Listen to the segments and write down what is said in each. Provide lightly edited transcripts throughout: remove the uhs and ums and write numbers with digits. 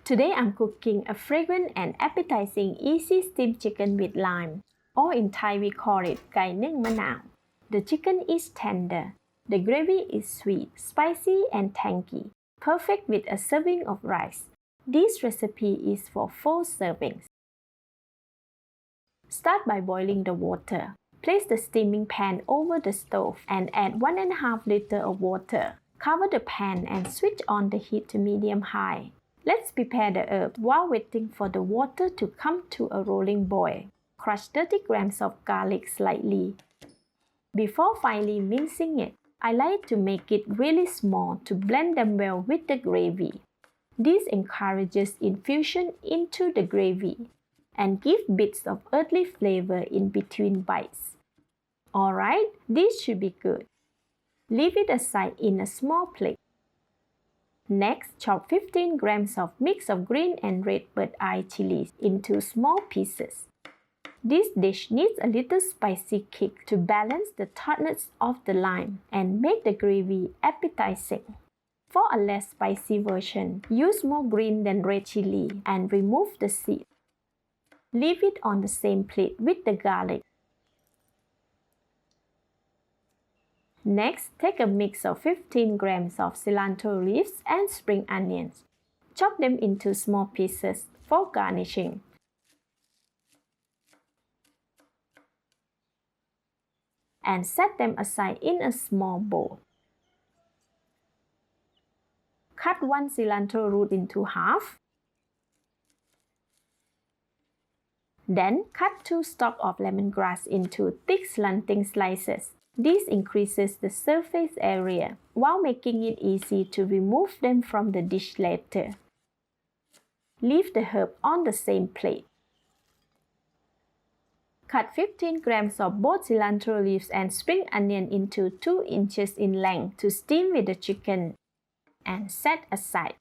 Today I'm cooking a fragrant and appetizing easy steamed chicken with lime, or in Thai we call it Gai Neung Manao. The chicken is tender. The gravy is sweet, spicy and tangy, perfect with a serving of rice. This recipe is for 4 servings. Start by boiling the water. Place the steaming pan over the stove and add 1.5 liters of water. Cover the pan and switch on the heat to medium-high. Let's prepare the herbs while waiting for the water to come to a rolling boil. Crush 30 grams of garlic slightly. Before finely mincing it, I like to make it really small to blend them well with the gravy. This encourages infusion into the gravy and give bits of earthy flavor in between bites. Alright, this should be good. Leave it aside in a small plate. Next, chop 15 grams of mix of green and red bird-eye chilies into small pieces. This dish needs a little spicy kick to balance the tartness of the lime and make the gravy appetizing. For a less spicy version, use more green than red chili and remove the seed. Leave it on the same plate with the garlic. Next, take a mix of 15 grams of cilantro leaves and spring onions. Chop them into small pieces for garnishing. And set them aside in a small bowl. Cut 1 cilantro root into half. Then cut 2 stalks of lemongrass into thick slanting slices. This increases the surface area while making it easy to remove them from the dish later. Leave the herb on the same plate. Cut 15 grams of both cilantro leaves and spring onion into 2 inches in length to steam with the chicken and set aside.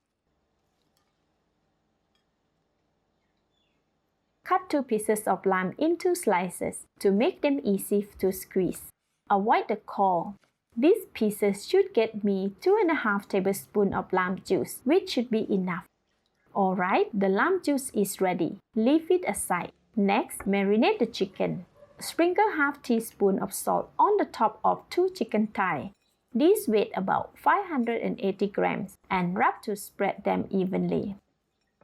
Cut 2 pieces of lime into slices to make them easy to squeeze. Avoid the core. These pieces should get me 2.5 tablespoons of lime juice, which should be enough. Alright, the lime juice is ready. Leave it aside. Next, marinate the chicken. Sprinkle half teaspoon of salt on the top of 2 chicken thighs. These weigh about 580 grams and rub to spread them evenly.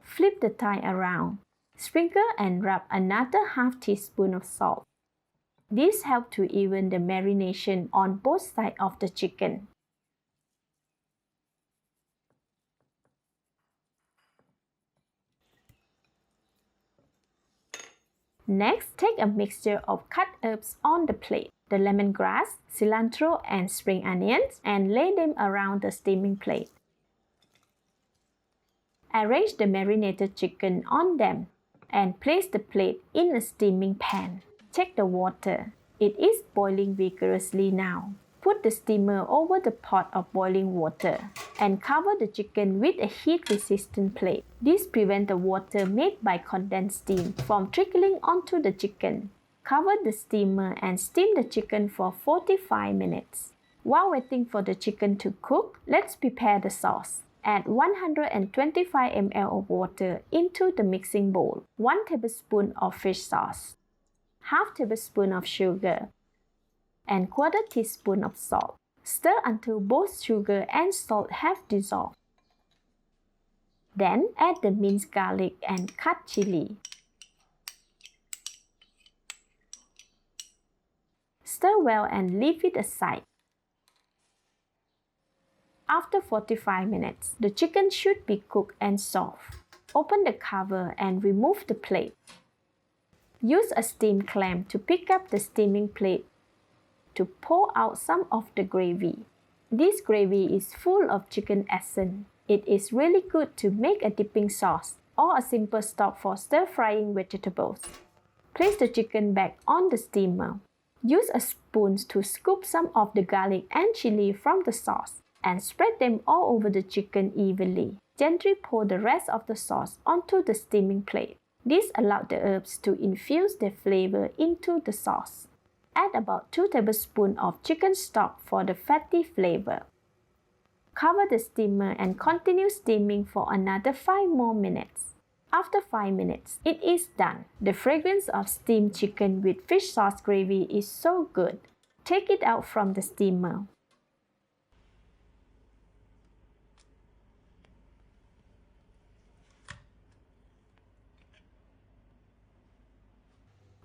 Flip the thigh around. Sprinkle and rub another half teaspoon of salt. This helps to even the marination on both sides of the chicken. Next, take a mixture of cut herbs on the plate, the lemongrass, cilantro and spring onions, and lay them around the steaming plate. Arrange the marinated chicken on them and place the plate in a steaming pan. Check the water. It is boiling vigorously now. Put the steamer over the pot of boiling water and cover the chicken with a heat-resistant plate. This prevents the water made by condensed steam from trickling onto the chicken. Cover the steamer and steam the chicken for 45 minutes. While waiting for the chicken to cook, let's prepare the sauce. Add 125 ml of water into the mixing bowl. 1 tablespoon of fish sauce. Half tablespoon of sugar. And 1/4 teaspoon of salt. Stir until both sugar and salt have dissolved. Then add the minced garlic and cut chili. Stir well and leave it aside. After 45 minutes, the chicken should be cooked and soft. Open the cover and remove the plate. Use a steam clamp to pick up the steaming plate to pour out some of the gravy. This gravy is full of chicken essence. It is really good to make a dipping sauce or a simple stock for stir-frying vegetables. Place the chicken back on the steamer. Use a spoon to scoop some of the garlic and chili from the sauce and spread them all over the chicken evenly. Gently pour the rest of the sauce onto the steaming plate. This allows the herbs to infuse their flavor into the sauce. Add about 2 tablespoons of chicken stock for the fatty flavor. Cover the steamer and continue steaming for another 5 more minutes. After 5 minutes, it is done. The fragrance of steamed chicken with fish sauce gravy is so good. Take it out from the steamer.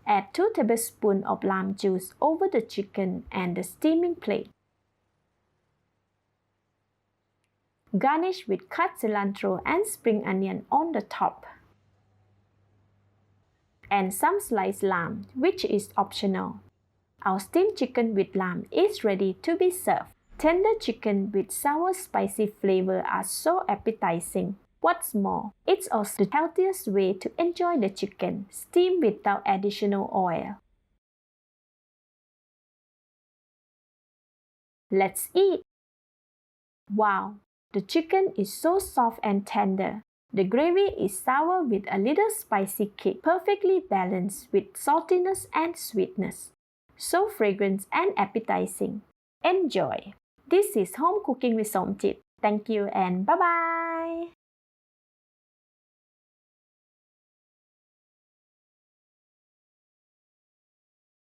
Add 2 tablespoons of lime juice over the chicken and the steaming plate. Garnish with cut cilantro and spring onion on the top. And some sliced lamb, which is optional. Our steamed chicken with lamb is ready to be served. Tender chicken with sour spicy flavor are so appetizing. What's more, it's also the healthiest way to enjoy the chicken, steamed without additional oil. Let's eat! Wow, the chicken is so soft and tender. The gravy is sour with a little spicy kick, perfectly balanced with saltiness and sweetness. So fragrant and appetizing. Enjoy! This is Home Cooking with Somjit. Thank you and bye-bye!